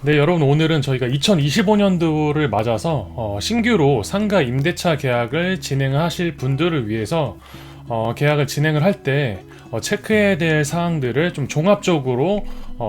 네, 여러분 오늘은 저희가 2025년도를 맞아서 신규로 상가 임대차 계약을 진행하실 분들을 위해서 계약을 진행을 할 때 체크해야 될 사항들을 좀 종합적으로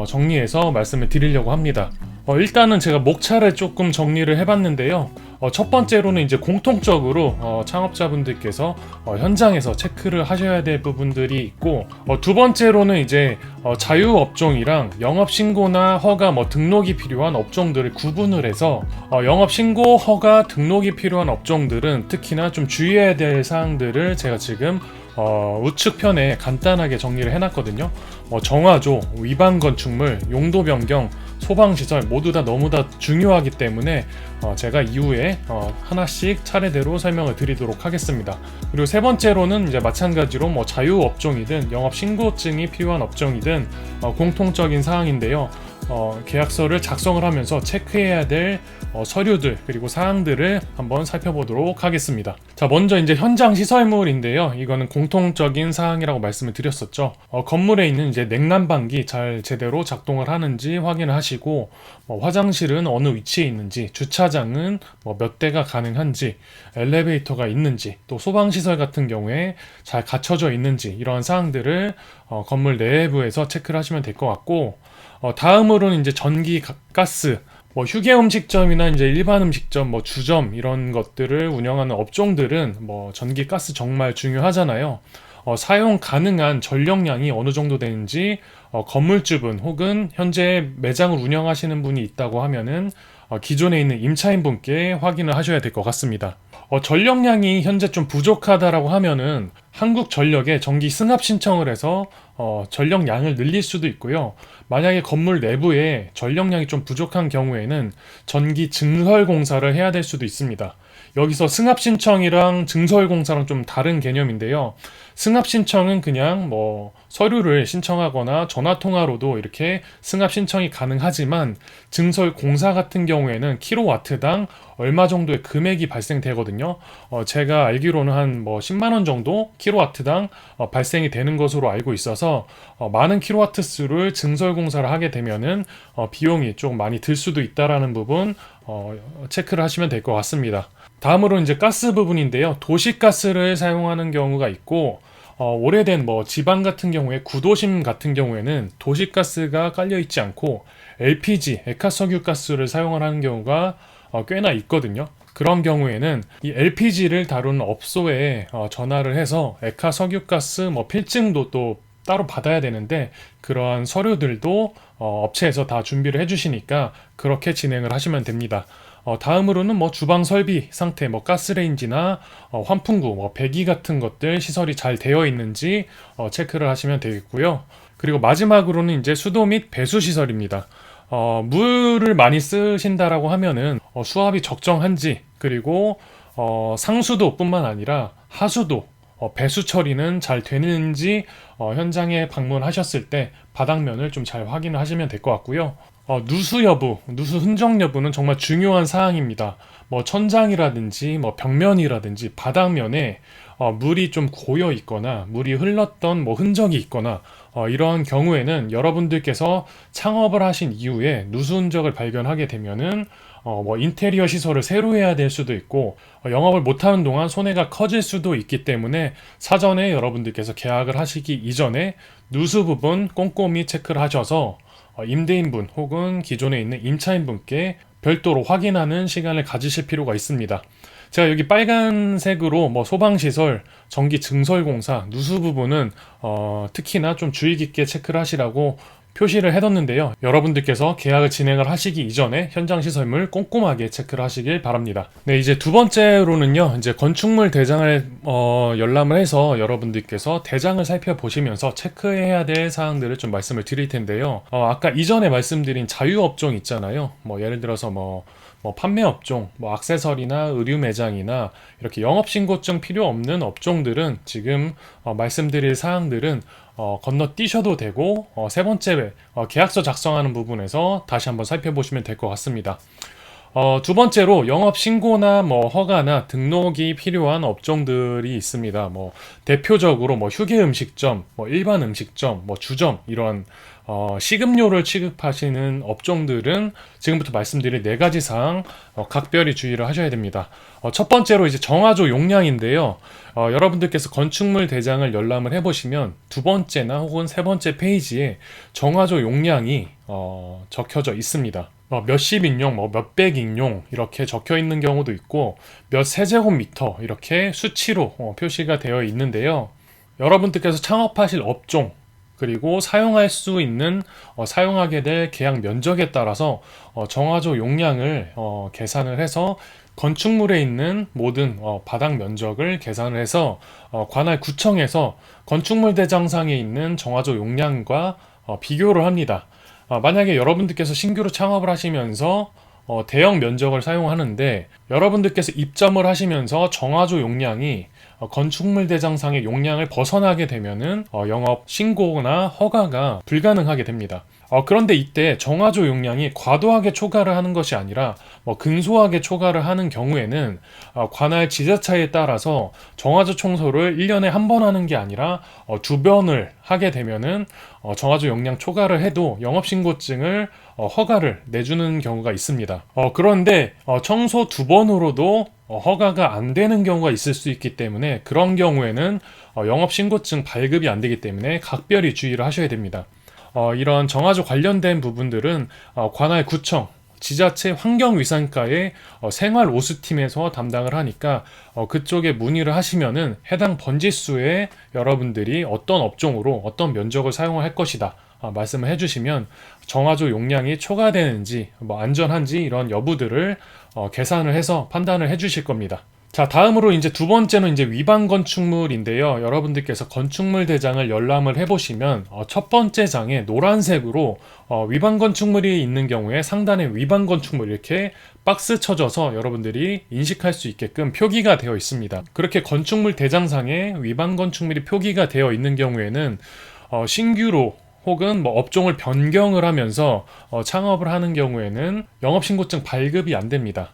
정리해서 말씀을 드리려고 합니다. 일단은 제가 목차를 조금 정리를 해봤는데요. 첫 번째로는 이제 공통적으로 창업자분들께서 현장에서 체크를 하셔야 될 부분들이 있고, 두 번째로는 이제 자유업종이랑 영업신고나 허가 등록이 필요한 업종들을 구분을 해서 영업신고, 허가, 등록이 필요한 업종들은 특히나 좀 주의해야 될 사항들을 제가 지금 우측편에 간단하게 정리를 해놨거든요. 정화조, 위반 건축물, 용도 변경, 소방시설 모두 다 너무 다 중요하기 때문에 제가 이후에 하나씩 차례대로 설명을 드리도록 하겠습니다. 그리고 세 번째로는 이제 마찬가지로 자유업종이든 영업신고증이 필요한 업종이든 공통적인 사항인데요. 계약서를 작성을 하면서 체크해야 될 서류들 그리고 사항들을 한번 살펴보도록 하겠습니다. 자, 먼저 이제 현장 시설물인데요. 이거는 공통적인 사항이라고 말씀을 드렸었죠. 건물에 있는 이제 냉난방기 잘 제대로 작동을 하는지 확인을 하시고, 화장실은 어느 위치에 있는지, 주차장은 몇 대가 가능한지, 엘리베이터가 있는지, 또 소방시설 같은 경우에 잘 갖춰져 있는지 이런 사항들을 건물 내부에서 체크를 하시면 될 것 같고, 다음으로는 이제 전기, 가스, 휴게 음식점이나 이제 일반 음식점, 주점 이런 것들을 운영하는 업종들은 전기, 가스 정말 중요하잖아요. 사용 가능한 전력량이 어느 정도 되는지 건물주분 혹은 현재 매장을 운영하시는 분이 있다고 하면은 기존에 있는 임차인 분께 확인을 하셔야 될 것 같습니다. 전력량이 현재 좀 부족하다라고 하면은 한국전력에 정기 승합 신청을 해서 전력량을 늘릴 수도 있고요. 만약에 건물 내부에 전력량이 좀 부족한 경우에는 전기 증설 공사를 해야 될 수도 있습니다. 여기서 승합 신청이랑 증설 공사랑 좀 다른 개념인데요. 승합 신청은 그냥 서류를 신청하거나 전화 통화로도 이렇게 승합 신청이 가능하지만, 증설 공사 같은 경우에는 킬로와트당 얼마 정도의 금액이 발생되거든요. 제가 알기로는 한 10만 원 정도 킬로와트당 발생이 되는 것으로 알고 있어서 많은 킬로와트 수를 증설 공사를 하게 되면은 비용이 좀 많이 들 수도 있다라는 부분 체크를 하시면 될 것 같습니다. 다음으로 이제 가스 부분인데요. 도시가스를 사용하는 경우가 있고, 오래된 지방 같은 경우에 구도심 같은 경우에는 도시가스가 깔려 있지 않고 LPG, 액화석유가스를 사용을 하는 경우가 꽤나 있거든요. 그런 경우에는 이 LPG를 다루는 업소에 전화를 해서 액화석유가스 필증도 또 따로 받아야 되는데, 그러한 서류들도 업체에서 다 준비를 해주시니까 그렇게 진행을 하시면 됩니다. 다음으로는 주방 설비 상태, 가스레인지나 환풍구, 배기 같은 것들 시설이 잘 되어 있는지 체크를 하시면 되겠고요. 그리고 마지막으로는 이제 수도 및 배수 시설입니다. 물을 많이 쓰신다라고 하면은 수압이 적정한지, 그리고 상수도뿐만 아니라 하수도, 배수 처리는 잘 되는지 현장에 방문하셨을 때 바닥면을 좀 잘 확인을 하시면 될 것 같고요. 누수 여부, 누수 흔적 여부는 정말 중요한 사항입니다. 천장이라든지 벽면이라든지 바닥면에 물이 좀 고여 있거나 물이 흘렀던 흔적이 있거나 이러한 경우에는 여러분들께서 창업을 하신 이후에 누수 흔적을 발견하게 되면은 인테리어 시설을 새로 해야 될 수도 있고, 영업을 못하는 동안 손해가 커질 수도 있기 때문에 사전에 여러분들께서 계약을 하시기 이전에 누수 부분 꼼꼼히 체크를 하셔서 임대인분 혹은 기존에 있는 임차인분께 별도로 확인하는 시간을 가지실 필요가 있습니다. 제가 여기 빨간색으로 소방시설, 전기 증설공사, 누수 부분은 특히나 좀 주의 깊게 체크를 하시라고 표시를 해뒀는데요. 여러분들께서 계약을 진행을 하시기 이전에 현장 시설물 꼼꼼하게 체크를 하시길 바랍니다. 네, 이제 두 번째로는요, 이제 건축물 대장을 열람을 해서 여러분들께서 대장을 살펴보시면서 체크해야 될 사항들을 좀 말씀을 드릴 텐데요. 아까 이전에 말씀드린 자유업종 있잖아요. 예를 들어서 판매업종, 액세서리나 의류 매장이나 이렇게 영업신고증 필요 없는 업종들은 지금 말씀드릴 사항들은 건너뛰셔도 되고, 세 번째 계약서 작성하는 부분에서 다시 한번 살펴보시면 될 것 같습니다. 두 번째로 영업신고나 허가나 등록이 필요한 업종들이 있습니다. 대표적으로 휴게 음식점, 일반 음식점, 주점 이런 식음료를 취급하시는 업종들은 지금부터 말씀드릴 네 가지 사항 각별히 주의를 하셔야 됩니다. 첫 번째로 이제 정화조 용량인데요. 여러분들께서 건축물 대장을 열람을 해보시면 두 번째나 혹은 세 번째 페이지에 정화조 용량이 적혀져 있습니다. 몇십 인용, 몇백 인용 이렇게 적혀 있는 경우도 있고 몇 세제곱미터 이렇게 수치로 표시가 되어 있는데요. 여러분들께서 창업하실 업종 그리고 사용할 수 있는 사용하게 될 계약 면적에 따라서 정화조 용량을 계산을 해서 건축물에 있는 모든 바닥 면적을 계산을 해서 관할 구청에서 건축물 대장상에 있는 정화조 용량과 비교를 합니다. 만약에 여러분들께서 신규로 창업을 하시면서 대형 면적을 사용하는데 여러분들께서 입점을 하시면서 정화조 용량이 건축물 대장상의 용량을 벗어나게 되면은 영업 신고나 허가가 불가능하게 됩니다. 그런데 이때 정화조 용량이 과도하게 초과를 하는 것이 아니라 근소하게 초과를 하는 경우에는 관할 지자체에 따라서 정화조 청소를 1년에 한 번 하는 게 아니라 두 번을 하게 되면은 정화조 용량 초과를 해도 영업신고증을 허가를 내주는 경우가 있습니다. 그런데 청소 두 번으로도 허가가 안 되는 경우가 있을 수 있기 때문에 그런 경우에는 영업신고증 발급이 안 되기 때문에 각별히 주의를 하셔야 됩니다. 이런 정화조 관련된 부분들은 관할 구청, 지자체 환경위생과의 생활오수팀에서 담당을 하니까 그쪽에 문의를 하시면은 해당 번지수에 여러분들이 어떤 업종으로 어떤 면적을 사용할 것이다 말씀을 해주시면 정화조 용량이 초과되는지 안전한지 이런 여부들을 계산을 해서 판단을 해주실 겁니다. 자, 다음으로 이제 두 번째는 이제 위반 건축물인데요. 여러분들께서 건축물 대장을 열람을 해보시면 첫 번째 장에 노란색으로 위반 건축물이 있는 경우에 상단에 위반 건축물 이렇게 박스 쳐져서 여러분들이 인식할 수 있게끔 표기가 되어 있습니다. 그렇게 건축물 대장상에 위반 건축물이 표기가 되어 있는 경우에는 신규로 혹은 업종을 변경을 하면서 창업을 하는 경우에는 영업신고증 발급이 안 됩니다.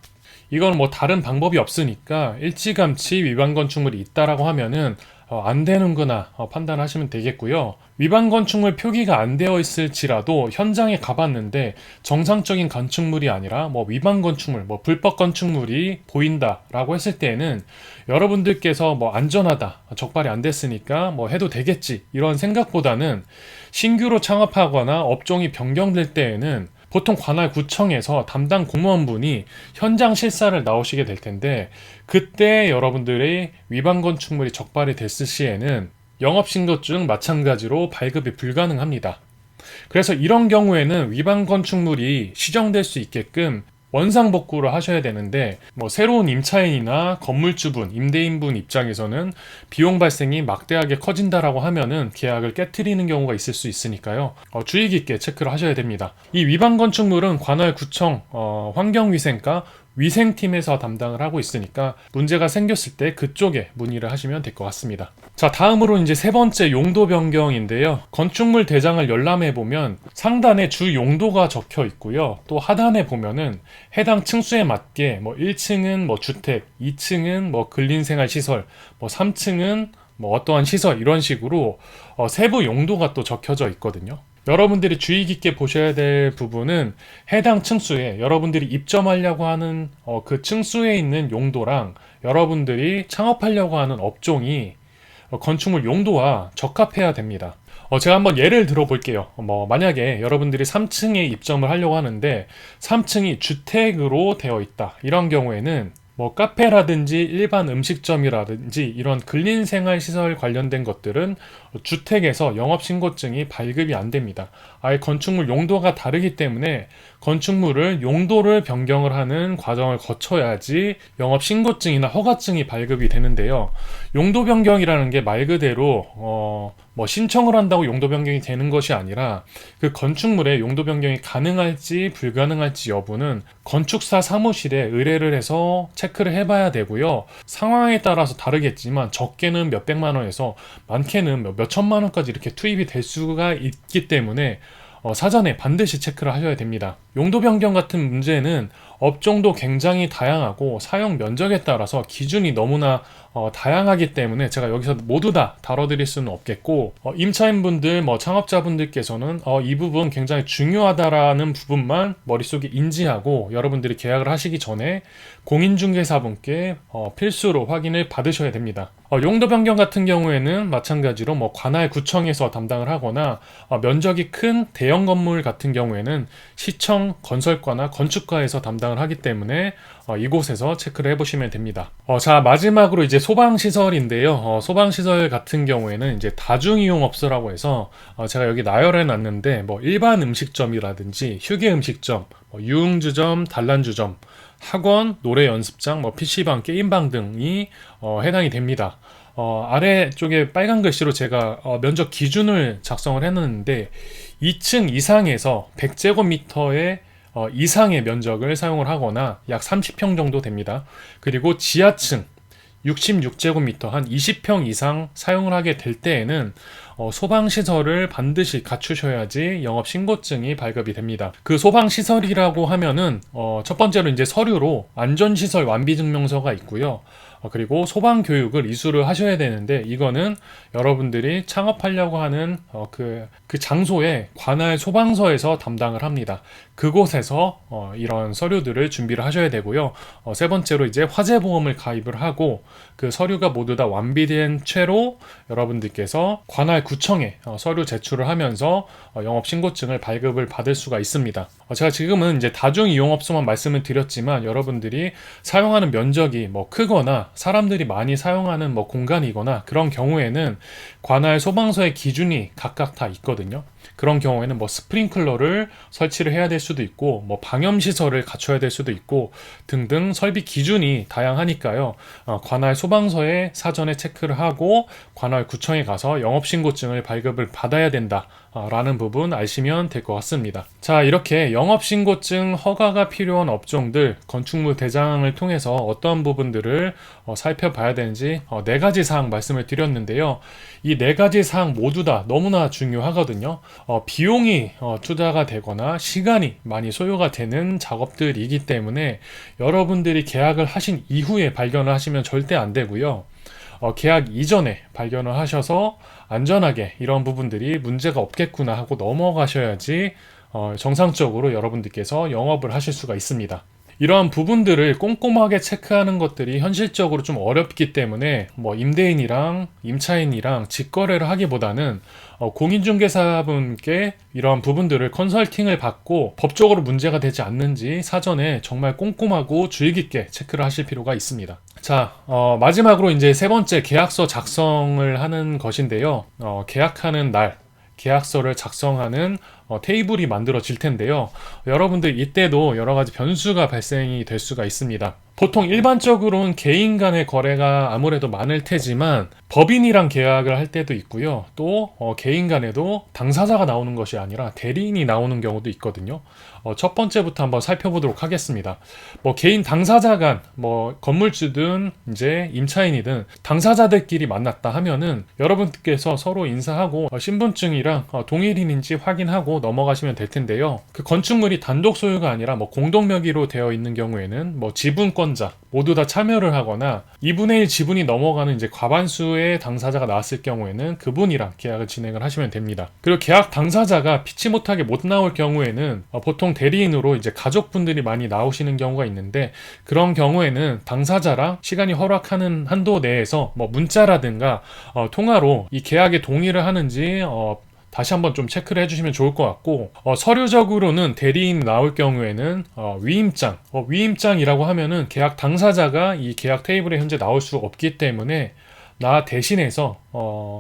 이건 다른 방법이 없으니까 일찌감치 위반 건축물이 있다라고 하면은 안 되는구나 판단하시면 되겠고요. 위반 건축물 표기가 안 되어 있을지라도 현장에 가봤는데 정상적인 건축물이 아니라 위반 건축물, 불법 건축물이 보인다라고 했을 때에는 여러분들께서 안전하다, 적발이 안 됐으니까 해도 되겠지 이런 생각보다는 신규로 창업하거나 업종이 변경될 때에는 보통 관할 구청에서 담당 공무원분이 현장 실사를 나오시게 될 텐데 그때 여러분들의 위반 건축물이 적발이 됐을 시에는 영업신고증 마찬가지로 발급이 불가능합니다. 그래서 이런 경우에는 위반 건축물이 시정될 수 있게끔 원상복구를 하셔야 되는데 새로운 임차인이나 건물주분, 임대인분 입장에서는 비용 발생이 막대하게 커진다라고 하면은 계약을 깨트리는 경우가 있을 수 있으니까요. 주의 깊게 체크를 하셔야 됩니다. 이 위반 건축물은 관할구청 환경위생과 위생팀에서 담당을 하고 있으니까 문제가 생겼을 때 그쪽에 문의를 하시면 될 것 같습니다. 자, 다음으로 이제 세 번째 용도 변경인데요. 건축물 대장을 열람해 보면 상단에 주 용도가 적혀 있고요. 또 하단에 보면은 해당 층수에 맞게 1층은 주택, 2층은 근린생활시설, 3층은 어떠한 시설 이런 식으로 세부 용도가 또 적혀져 있거든요. 여러분들이 주의 깊게 보셔야 될 부분은 해당 층수에 여러분들이 입점하려고 하는 그 층수에 있는 용도랑 여러분들이 창업하려고 하는 업종이 건축물 용도와 적합해야 됩니다. 제가 한번 예를 들어 볼게요. 만약에 여러분들이 3층에 입점을 하려고 하는데 3층이 주택으로 되어 있다. 이런 경우에는 카페라든지 일반 음식점이라든지 이런 근린생활시설 관련된 것들은 주택에서 영업신고증이 발급이 안 됩니다. 아예 건축물 용도가 다르기 때문에 건축물을 용도를 변경을 하는 과정을 거쳐야지 영업신고증이나 허가증이 발급이 되는데요. 용도 변경이라는 게 말 그대로 신청을 한다고 용도 변경이 되는 것이 아니라 그 건축물의 용도 변경이 가능할지 불가능할지 여부는 건축사 사무실에 의뢰를 해서 체크를 해봐야 되고요. 상황에 따라서 다르겠지만 적게는 몇백만 원에서 많게는 몇천만 원까지 이렇게 투입이 될 수가 있기 때문에 사전에 반드시 체크를 하셔야 됩니다. 용도 변경 같은 문제는 업종도 굉장히 다양하고 사용 면적에 따라서 기준이 너무나 다양하기 때문에 제가 여기서 모두 다 다뤄드릴 수는 없겠고, 임차인분들, 창업자분들께서는 이 부분 굉장히 중요하다라는 부분만 머릿속에 인지하고 여러분들이 계약을 하시기 전에 공인중개사분께 필수로 확인을 받으셔야 됩니다. 용도 변경 같은 경우에는 마찬가지로 관할 구청에서 담당을 하거나, 면적이 큰 대형 건물 같은 경우에는 시청 건설과나 건축과에서 담당을 하기 때문에 이곳에서 체크를 해보시면 됩니다. 자, 마지막으로 이제 소방시설인데요. 소방시설 같은 경우에는 이제 다중이용업소라고 해서 제가 여기 나열해 놨는데, 일반 음식점이라든지 휴게 음식점, 유흥주점, 단란주점, 학원, 노래 연습장, PC방, 게임방 등이 해당이 됩니다. 아래쪽에 빨간 글씨로 제가 면적 기준을 작성을 해놨는데, 2층 이상에서 100제곱미터의 이상의 면적을 사용을 하거나 약 30평 정도 됩니다. 그리고 지하층 66제곱미터 한 20평 이상 사용을 하게 될 때에는 소방시설을 반드시 갖추셔야지 영업신고증이 발급이 됩니다. 그 소방시설이라고 하면은 첫 번째로 이제 서류로 안전시설 완비증명서가 있고요. 그리고 소방교육을 이수를 하셔야 되는데, 이거는 여러분들이 창업하려고 하는 그 장소에 관할 소방서에서 담당을 합니다. 그곳에서 이런 서류들을 준비를 하셔야 되고요. 세 번째로 이제 화재보험을 가입을 하고, 그 서류가 모두 다 완비된 채로 여러분들께서 관할 구청에 서류 제출을 하면서 영업신고증을 발급을 받을 수가 있습니다. 제가 지금은 이제 다중이용업소만 말씀을 드렸지만, 여러분들이 사용하는 면적이 크거나 사람들이 많이 사용하는 공간이거나 그런 경우에는 관할 소방서의 기준이 각각 다 있거든요. 그런 경우에는 스프링클러를 설치를 해야 될 수도 있고, 방염시설을 갖춰야 될 수도 있고 등등 설비 기준이 다양하니까요. 관할 소방서에 사전에 체크를 하고 관할 구청에 가서 영업신고증을 발급을 받아야 된다 라는 부분 아시면 될 것 같습니다. 자, 이렇게 영업신고증 허가가 필요한 업종들, 건축물 대장을 통해서 어떤 부분들을 살펴봐야 되는지 4가지 사항 말씀을 드렸는데요. 이 4가지 사항 모두 다 너무나 중요하거든요. 비용이 투자가 되거나 시간이 많이 소요가 되는 작업들이기 때문에 여러분들이 계약을 하신 이후에 발견을 하시면 절대 안 되고요. 계약 이전에 발견을 하셔서 안전하게 이런 부분들이 문제가 없겠구나 하고 넘어가셔야지 정상적으로 여러분들께서 영업을 하실 수가 있습니다. 이러한 부분들을 꼼꼼하게 체크하는 것들이 현실적으로 좀 어렵기 때문에 임대인이랑 임차인이랑 직거래를 하기보다는 공인중개사분께 이러한 부분들을 컨설팅을 받고 법적으로 문제가 되지 않는지 사전에 정말 꼼꼼하고 주의 깊게 체크를 하실 필요가 있습니다. 자, 마지막으로 이제 3번째 계약서 작성을 하는 것인데요. 계약하는 날, 계약서를 작성하는 테이블이 만들어질 텐데요. 여러분들 이때도 여러 가지 변수가 발생이 될 수가 있습니다. 보통 일반적으로는 개인 간의 거래가 아무래도 많을 테지만 법인이랑 계약을 할 때도 있고요. 또 개인 간에도 당사자가 나오는 것이 아니라 대리인이 나오는 경우도 있거든요. 첫 번째부터 한번 살펴보도록 하겠습니다. 개인 당사자 간, 건물주든 이제 임차인이든 당사자들끼리 만났다 하면은 여러분께서 서로 인사하고 신분증이랑 동일인인지 확인하고 넘어가시면 될 텐데요. 그 건축물이 단독 소유가 아니라 공동 명의로 되어 있는 경우에는 지분권자 모두 다 참여를 하거나 2분의 1 지분이 넘어가는 이제 과반수의 당사자가 나왔을 경우에는 그분이랑 계약을 진행을 하시면 됩니다. 그리고 계약 당사자가 피치 못하게 못 나올 경우에는 보통 대리인으로 이제 가족분들이 많이 나오시는 경우가 있는데, 그런 경우에는 당사자랑 시간이 허락하는 한도 내에서 문자라든가 통화로 이 계약에 동의를 하는지 다시 한번 좀 체크를 해주시면 좋을 것 같고, 서류적으로는 대리인 나올 경우에는 위임장이라고 하면은 계약 당사자가 이 계약 테이블에 현재 나올 수가 없기 때문에 나 대신해서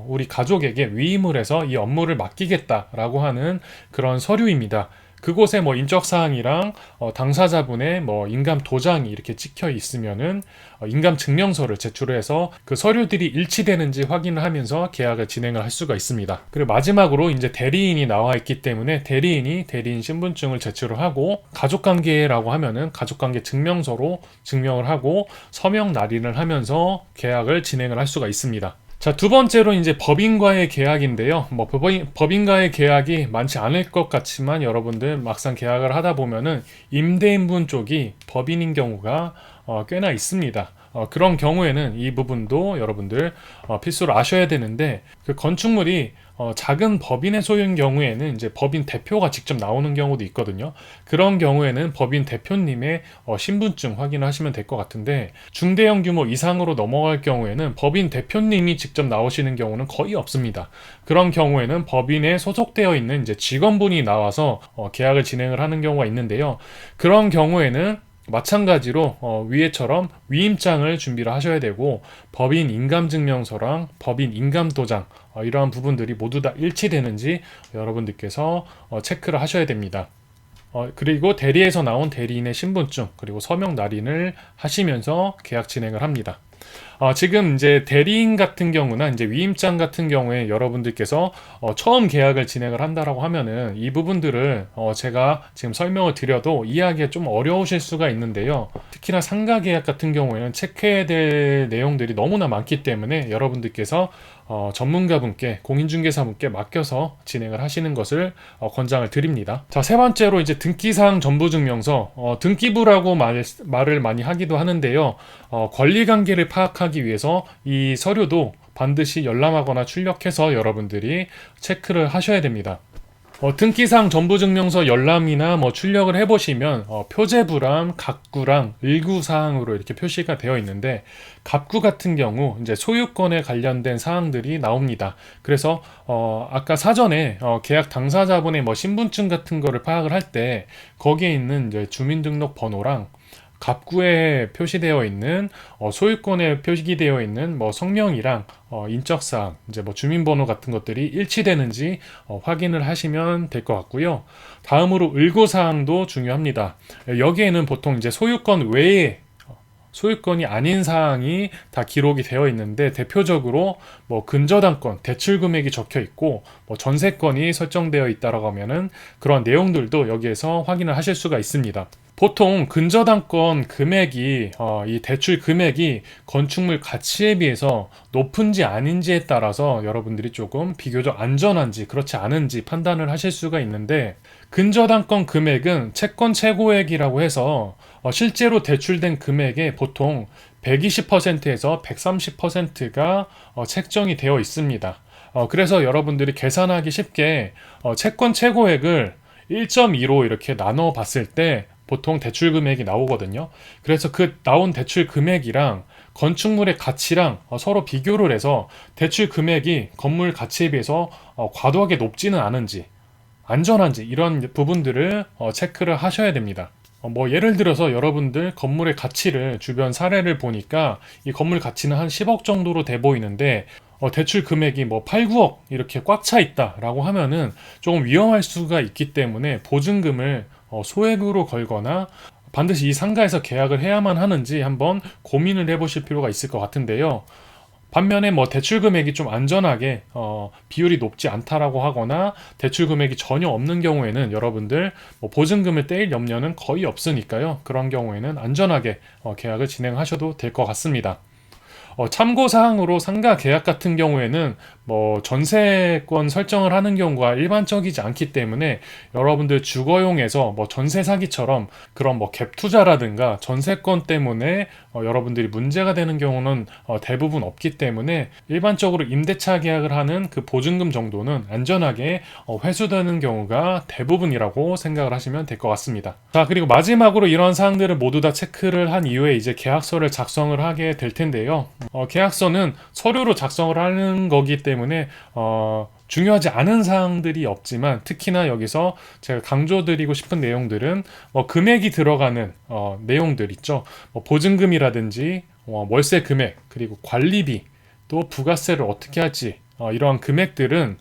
우리 가족에게 위임을 해서 이 업무를 맡기겠다라고 하는 그런 서류입니다. 그곳에 인적사항이랑 당사자분의 인감 도장이 이렇게 찍혀 있으면은 인감 증명서를 제출해서 그 서류들이 일치되는지 확인을 하면서 계약을 진행을 할 수가 있습니다. 그리고 마지막으로 이제 대리인이 나와 있기 때문에 대리인이 대리인 신분증을 제출을 하고, 가족관계라고 하면은 가족관계 증명서로 증명을 하고 서명 날인을 하면서 계약을 진행을 할 수가 있습니다. 자, 두 번째로 이제 법인과의 계약인데요. 법인과의 계약이 많지 않을 것 같지만 여러분들 막상 계약을 하다 보면은 임대인분 쪽이 법인인 경우가 꽤나 있습니다. 그런 경우에는 이 부분도 여러분들 필수로 아셔야 되는데, 그 건축물이 작은 법인의 소유인 경우에는 이제 법인 대표가 직접 나오는 경우도 있거든요. 그런 경우에는 법인 대표님의 신분증 확인을 하시면 될 것 같은데, 중대형 규모 이상으로 넘어갈 경우에는 법인 대표님이 직접 나오시는 경우는 거의 없습니다. 그런 경우에는 법인에 소속되어 있는 이제 직원분이 나와서 계약을 진행을 하는 경우가 있는데요. 그런 경우에는 마찬가지로 위에처럼 위임장을 준비를 하셔야 되고, 법인 인감증명서랑 법인 인감도장, 이러한 부분들이 모두 다 일치되는지 여러분들께서 체크를 하셔야 됩니다. 그리고 대리에서 나온 대리인의 신분증, 그리고 서명 날인을 하시면서 계약 진행을 합니다. 지금 이제 대리인 같은 경우나 이제 위임장 같은 경우에 여러분들께서 처음 계약을 진행을 한다라고 하면은 이 부분들을 제가 지금 설명을 드려도 이해하기가 좀 어려우실 수가 있는데요. 특히나 상가 계약 같은 경우에는 체크해야 될 내용들이 너무나 많기 때문에 여러분들께서 전문가분께, 공인중개사분께 맡겨서 진행을 하시는 것을 권장을 드립니다. 자, 세 번째로 이제 등기사항 전부증명서, 등기부라고 말을 많이 하기도 하는데요. 권리관계를 파악하기 위해서 이 서류도 반드시 열람하거나 출력해서 여러분들이 체크를 하셔야 됩니다. 등기사항 전부증명서 열람이나 출력을 해보시면 표제부랑 갑구랑 일구사항으로 이렇게 표시가 되어 있는데, 갑구 같은 경우 이제 소유권에 관련된 사항들이 나옵니다. 그래서 아까 사전에 계약 당사자분의 신분증 같은 거를 파악을 할 때 거기에 있는 이제 주민등록번호랑 갑구에 표시되어 있는 소유권에 표기되어 있는 성명이랑 인적사항, 이제 주민번호 같은 것들이 일치되는지 확인을 하시면 될 것 같고요. 다음으로 을고사항도 중요합니다. 여기에는 보통 이제 소유권 외에 소유권이 아닌 사항이 다 기록이 되어 있는데, 대표적으로 근저당권, 대출 금액이 적혀 있고 전세권이 설정되어 있다라고 하면은 그런 내용들도 여기에서 확인을 하실 수가 있습니다. 보통 근저당권 금액이 이 대출 금액이 건축물 가치에 비해서 높은지 아닌지에 따라서 여러분들이 조금 비교적 안전한지 그렇지 않은지 판단을 하실 수가 있는데, 근저당권 금액은 채권 최고액이라고 해서 실제로 대출된 금액의 보통 120%에서 130%가 책정이 되어 있습니다. 그래서 여러분들이 계산하기 쉽게 채권 최고액을 1.2로 이렇게 나눠 봤을 때 보통 대출 금액이 나오거든요. 그래서 그 나온 대출 금액이랑 건축물의 가치랑 서로 비교를 해서 대출 금액이 건물 가치에 비해서 과도하게 높지는 않은지, 안전한지, 이런 부분들을 체크를 하셔야 됩니다. 예를 들어서 여러분들 건물의 가치를 주변 사례를 보니까 이 건물 가치는 한 10억 정도로 돼 보이는데 대출 금액이 8, 9억 이렇게 꽉 차 있다라고 하면은 조금 위험할 수가 있기 때문에 보증금을 소액으로 걸거나 반드시 이 상가에서 계약을 해야만 하는지 한번 고민을 해보실 필요가 있을 것 같은데요. 반면에 대출 금액이 좀 안전하게 비율이 높지 않다라고 하거나 대출 금액이 전혀 없는 경우에는 여러분들 보증금을 떼일 염려는 거의 없으니까요. 그런 경우에는 안전하게 계약을 진행하셔도 될 것 같습니다. 참고사항으로 상가 계약 같은 경우에는 전세권 설정을 하는 경우가 일반적이지 않기 때문에 여러분들 주거용에서 전세 사기처럼 그런 갭 투자라든가 전세권 때문에 여러분들이 문제가 되는 경우는 대부분 없기 때문에 일반적으로 임대차 계약을 하는 그 보증금 정도는 안전하게 회수되는 경우가 대부분이라고 생각을 하시면 될 것 같습니다. 자, 그리고 마지막으로 이런 사항들을 모두 다 체크를 한 이후에 이제 계약서를 작성을 하게 될 텐데요. 계약서는 서류로 작성을 하는 거기 때문에 중요하지 않은 사항들이 없지만, 특히나 여기서 제가 강조드리고 싶은 내용들은 금액이 들어가는 내용들 있죠. 보증금이라든지 월세 금액, 그리고 관리비, 또 부가세를 어떻게 할지, 이러한 금액들은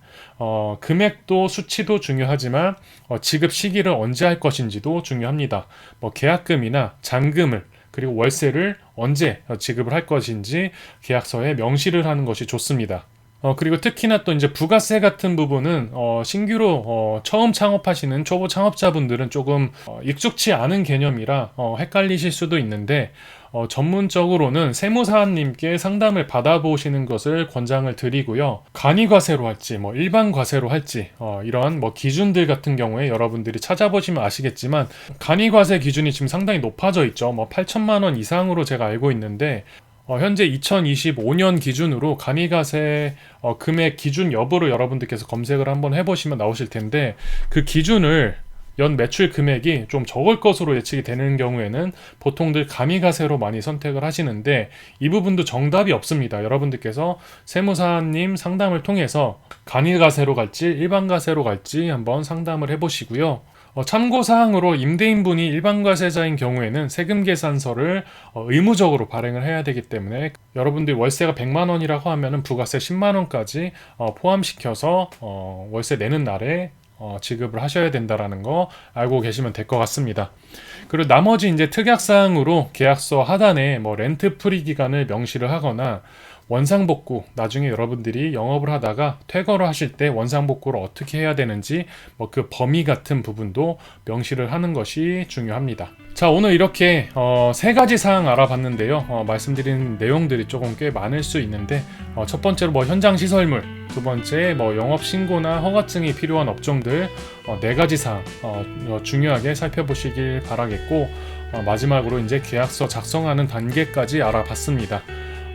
금액도 수치도 중요하지만 지급 시기를 언제 할 것인지도 중요합니다. 계약금이나 잔금을, 그리고 월세를 언제 지급을 할 것인지 계약서에 명시를 하는 것이 좋습니다. 그리고 특히나 또 이제 부가세 같은 부분은 신규로 처음 창업하시는 초보 창업자분들은 조금 익숙치 않은 개념이라 헷갈리실 수도 있는데, 전문적으로는 세무사님께 상담을 받아보시는 것을 권장을 드리고요. 간이과세로 할지 일반 과세로 할지 이런 기준들 같은 경우에 여러분들이 찾아보시면 아시겠지만, 간이과세 기준이 지금 상당히 높아져 있죠. 8천만 원 이상으로 제가 알고 있는데 현재 2025년 기준으로 가미가세 금액 기준 여부를 여러분들께서 검색을 한번 해보시면 나오실 텐데, 그 기준을 연 매출 금액이 좀 적을 것으로 예측이 되는 경우에는 보통들 가미가세로 많이 선택을 하시는데, 이 부분도 정답이 없습니다. 여러분들께서 세무사님 상담을 통해서 가미가세로 갈지 일반가세로 갈지 한번 상담을 해보시고요. 참고사항으로 임대인분이 일반과세자인 경우에는 세금계산서를 의무적으로 발행을 해야 되기 때문에, 여러분들이 월세가 100만 원이라고 하면 부가세 10만 원까지 포함시켜서 월세 내는 날에 지급을 하셔야 된다라는 거 알고 계시면 될 것 같습니다. 그리고 나머지 이제 특약사항으로 계약서 하단에 렌트 프리 기간을 명시를 하거나, 원상복구, 나중에 여러분들이 영업을 하다가 퇴거를 하실 때 원상복구를 어떻게 해야 되는지 그 범위 같은 부분도 명시를 하는 것이 중요합니다. 자, 오늘 이렇게 세 가지 사항 알아봤는데요. 말씀드린 내용들이 조금 꽤 많을 수 있는데, 첫 번째로 현장 시설물, 두 번째 영업 신고나 허가증이 필요한 업종들 네 가지 사항 중요하게 살펴보시길 바라겠고, 마지막으로 이제 계약서 작성하는 단계까지 알아봤습니다.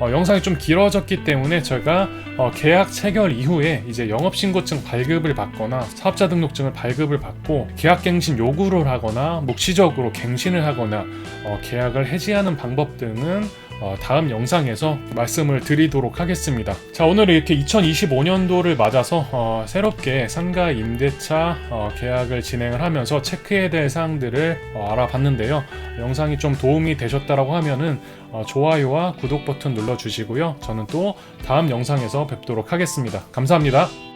영상이 좀 길어졌기 때문에 제가 계약 체결 이후에 이제 영업신고증 발급을 받거나 사업자 등록증을 발급을 받고 계약갱신 요구를 하거나 묵시적으로 갱신을 하거나 계약을 해지하는 방법 등은 다음 영상에서 말씀을 드리도록 하겠습니다. 자, 오늘은 이렇게 2025년도를 맞아서 새롭게 상가 임대차 계약을 진행을 하면서 체크해야 될 사항들을 알아봤는데요. 영상이 좀 도움이 되셨다라고 하면은 좋아요와 구독 버튼 눌러주시고요. 저는 또 다음 영상에서 뵙도록 하겠습니다. 감사합니다.